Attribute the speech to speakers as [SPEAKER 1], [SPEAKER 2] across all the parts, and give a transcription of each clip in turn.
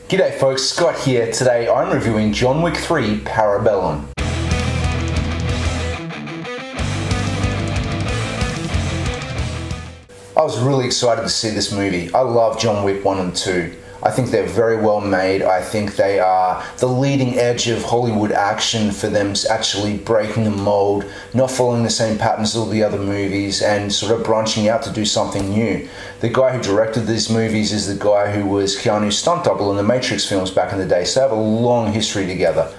[SPEAKER 1] G'day folks, Scott here. Today I'm reviewing John Wick 3 Parabellum. I was really excited to see this movie. I love John Wick 1 and 2. I think they're very well made. I think they are the leading edge of Hollywood action for them actually breaking the mold, not following the same patterns as all the other movies, and sort of branching out to do something new. The guy who directed these movies is the guy who was Keanu's stunt double in the Matrix films back in the day, so they have a long history together.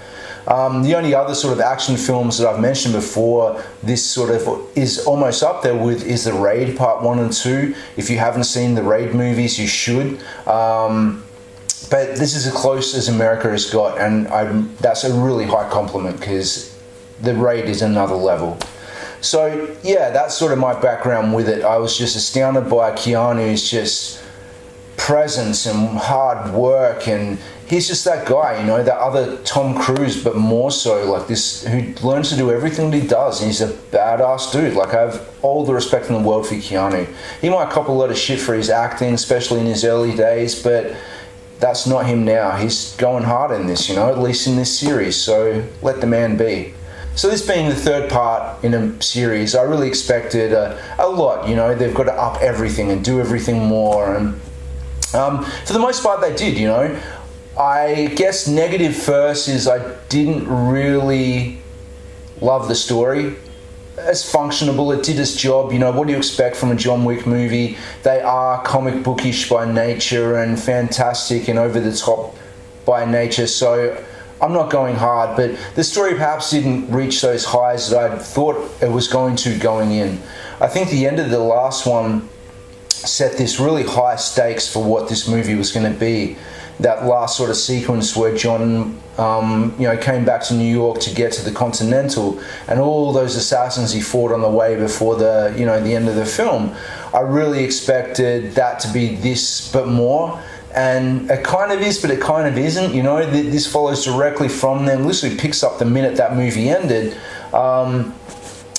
[SPEAKER 1] The only other sort of action films that I've mentioned before, this sort of is almost up there with, is The Raid Part 1 and 2. If you haven't seen the Raid movies, you should. But this is as close as America has got, and that's a really high compliment because The Raid is another level. So yeah, that's sort of my background with it. I was just astounded by Keanu's just presence and hard work, and he's just that guy, you know, that other Tom Cruise, but more so, like this, who learns to do everything that he does, and he's a badass dude. Like, I have all the respect in the world for Keanu. He might cop a lot of shit for his acting, especially in his early days, but that's not him now. He's going hard in this, you know, at least in this series, so let the man be. So this being the third part in a series, I really expected a lot, you know. They've got to up everything and do everything more, and for the most part they did, you know. I guess negative first is I didn't really love the story. It's functionable, it did its job, you know. What do you expect from a John Wick movie? They are comic bookish by nature and fantastic and over the top by nature, so I'm not going hard, but the story perhaps didn't reach those highs that I thought it was going to going in. I think the end of the last one set this really high stakes for what this movie was going to be. That last sort of sequence where John, came back to New York to get to the Continental, and all those assassins he fought on the way before the end of the film. I really expected that to be this, but more. And it kind of is, but it kind of isn't. You know, this follows directly from them. Literally picks up the minute that movie ended. And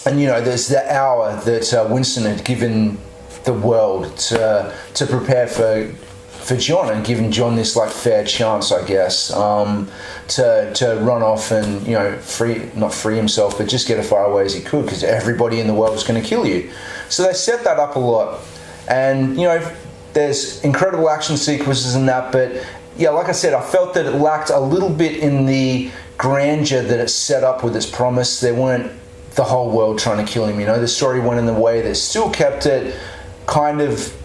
[SPEAKER 1] you know, there's the hour that Winston had given the world to prepare for John, and giving John this like fair chance, I guess, to run off and, you know, not free himself, but just get as far away as he could, because everybody in the world was going to kill you. So they set that up a lot, and you know, there's incredible action sequences in that, but yeah, like I said, I felt that it lacked a little bit in the grandeur that it set up with its promise. There weren't the whole world trying to kill him, you know. The story went in the way that still kept it kind of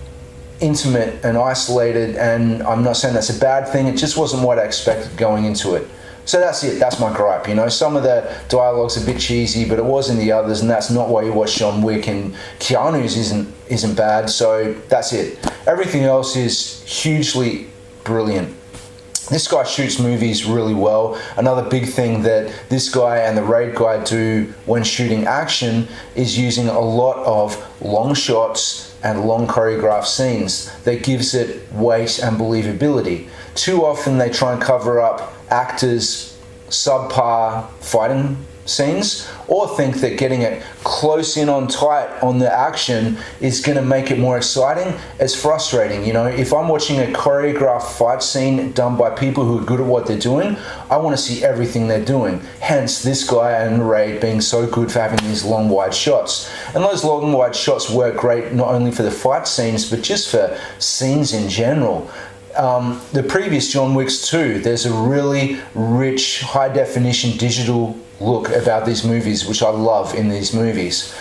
[SPEAKER 1] intimate and isolated, and I'm not saying that's a bad thing, it just wasn't what I expected going into it. So that's it, that's my gripe, you know. Some of the dialogue's a bit cheesy, but it was in the others, and that's not why you watch John Wick, and Keanu's isn't bad, so that's it. Everything else is hugely brilliant. This guy shoots movies really well. Another big thing that this guy and the Raid guy do when shooting action is using a lot of long shots and long choreographed scenes that gives it weight and believability. Too often they try and cover up actors' subpar fighting scenes, or think that getting it close in on tight on the action is going to make it more exciting. It's frustrating, you know. If I'm watching a choreographed fight scene done by people who are good at what they're doing, I want to see everything they're doing. Hence this guy and Raid being so good for having these long wide shots, and those long wide shots work great not only for the fight scenes but just for scenes in general. The previous John Wicks 2, there's a really rich high definition digital look about these movies, which I love in these movies.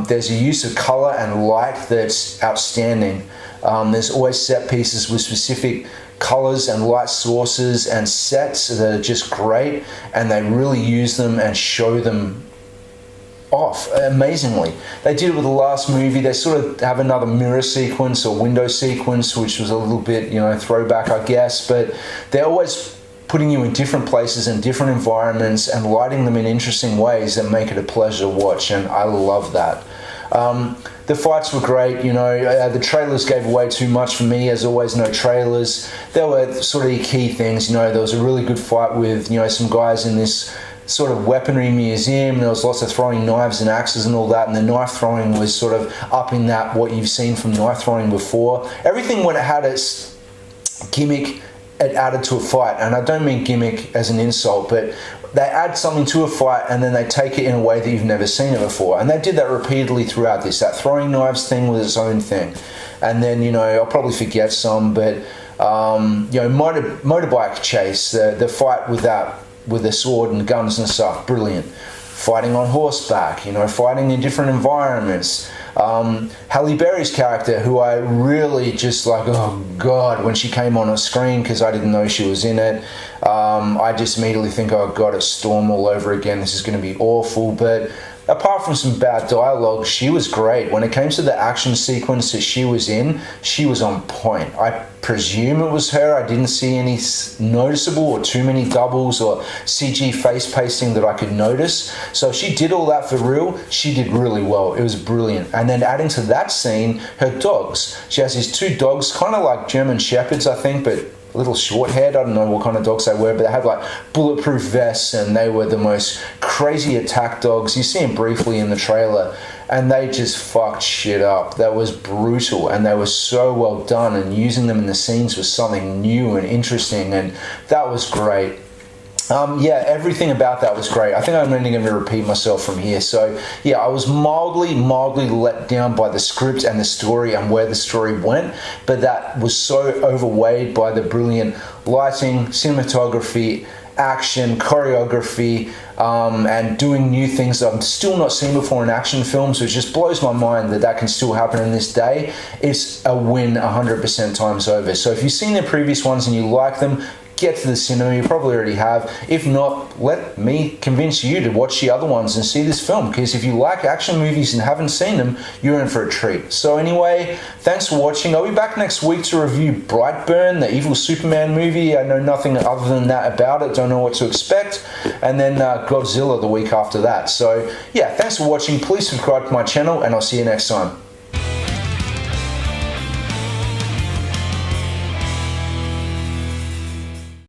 [SPEAKER 1] There's a use of color and light that's outstanding. There's always set pieces with specific colors and light sources and sets that are just great, and they really use them and show them off amazingly. They did it with the last movie. They sort of have another mirror sequence or window sequence, which was a little bit, you know, throwback, I guess, but they're always putting you in different places and different environments and lighting them in interesting ways that make it a pleasure to watch, and I love that. The fights were great, you know. The trailers gave away too much for me, as always. No trailers. There were sort of key things, you know. There was a really good fight with, you know, some guys in this sort of weaponry museum. There was lots of throwing knives and axes and all that, and the knife throwing was sort of up in that what you've seen from knife throwing before. Everything when it had its gimmick it added to a fight. And I don't mean gimmick as an insult, but they add something to a fight and then they take it in a way that you've never seen it before. And they did that repeatedly throughout this. That throwing knives thing was its own thing. And then, you know, I'll probably forget some, but, you know, motorbike chase, the fight with that, with the sword and guns and stuff, brilliant. Fighting on horseback, you know, fighting in different environments. Halle Berry's character, who I really just like, oh God, when she came on screen, because I didn't know she was in it, I just immediately think, oh God, it's Storm all over again. This is going to be awful. But apart from some bad dialogue, she was great. When it came to the action sequence that she was in, she was on point. I presume it was her. I didn't see any noticeable or too many doubles or CG face pasting that I could notice. So if she did all that for real, she did really well. It was brilliant. And then adding to that scene, her dogs. She has these two dogs, kind of like German Shepherds, I think, but a little short-haired. I don't know what kind of dogs they were, but they had like bulletproof vests, and they were the most crazy attack dogs. You see them briefly in the trailer, and they just fucked shit up. That was brutal, and they were so well done, and using them in the scenes was something new and interesting, and that was great. Yeah, everything about that was great. I think I'm only going to repeat myself from here. So, yeah, I was mildly let down by the script and the story and where the story went, but that was so overweighed by the brilliant lighting, cinematography, action, choreography, and doing new things that I've still not seen before in action films, which just blows my mind that that can still happen in this day. It's a win 100% times over. So if you've seen the previous ones and you like them, get to the cinema. You probably already have. If not, let me convince you to watch the other ones and see this film, because if you like action movies and haven't seen them, you're in for a treat. So anyway, thanks for watching. I'll be back next week to review Brightburn, the evil Superman movie. I know nothing other than that about it. Don't know what to expect. And then Godzilla the week after that. So yeah, thanks for watching. Please subscribe to my channel, and I'll see you next time.